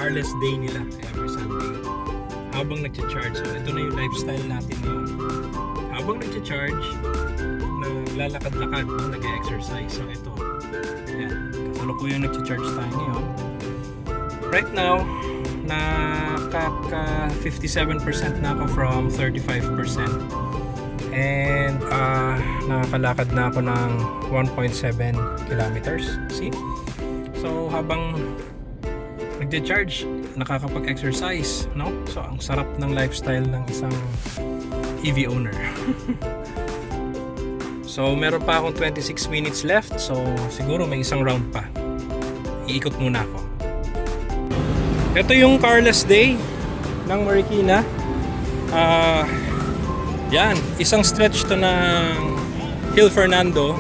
carless day nila every Sunday. Habang nagcha-charge, so ito na yung lifestyle natin ngayon. Habang nagcha-charge, naglalakad-lakad, nag-exercise. So ito, yan, kasalukuyan nagcha-charge tayo ngayon. Right now, nakaka 57% na ako from 35%. And nakakalakad na ako ng 1.7 kilometers. See? So habang nagde-charge, nakakapag-exercise, no? So ang sarap ng lifestyle ng isang EV owner. So meron pa akong 26 minutes left. So siguro may isang round pa. Iikot muna ako. Ito yung carless day ng Marikina. Yan, isang stretch to ng Hill Fernando.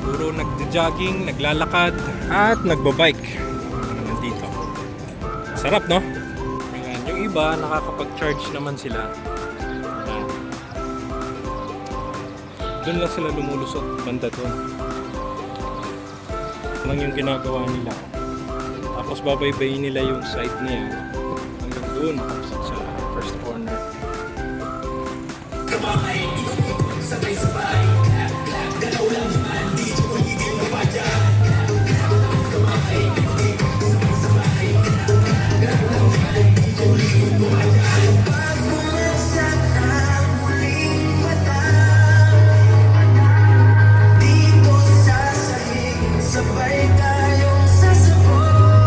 Puro nagja-jogging, naglalakad at nagbabike. Nandito. Sarap, no? Ayan, yung iba nakakapag-charge naman sila. Ayan. Doon lang sila lumulusot, banda doon. Lang yung ginagawa nila. Tapos babaybayin nila yung side niya hanggang doon makapasok sa first corner. Sabay-sabay, galaw lang naman, di ko higil na paya. Sabay-sabay, galaw lang naman, di ko higil na paya. Pag-umasak ang muling mata, dito sa sahig, sabay tayong sasabot.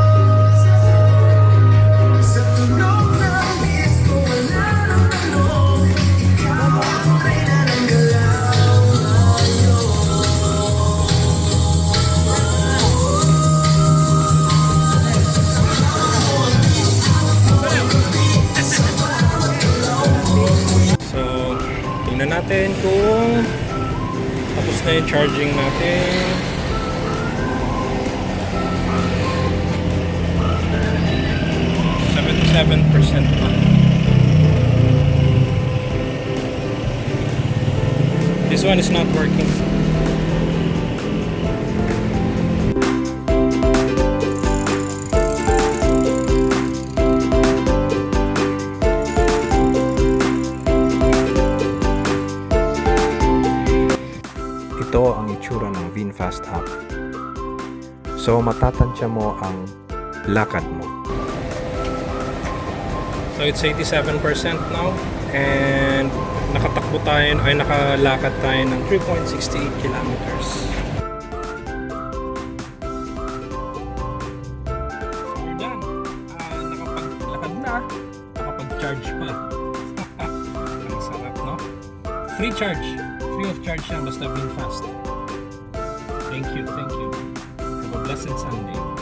Sa tunog ng disco, wala nang tanong, ikaw ang reyna ng galaw ngayon. So, tingnan natin kung tapos na yung charging natin. %7 pa. This one is not working. Ito ang itsura ng VinFast app. So matatansya mo ang lakad mo. So it's 87% now and nakatakbo tayo ay nakalakad tayo ng 3.68 kilometers. So we're done. Nakapaglakad na, nakapag-charge pa. Ang sarap, no? Free charge. Free of charge yan basta VinFast. Thank you, thank you. Have a blessed Sunday.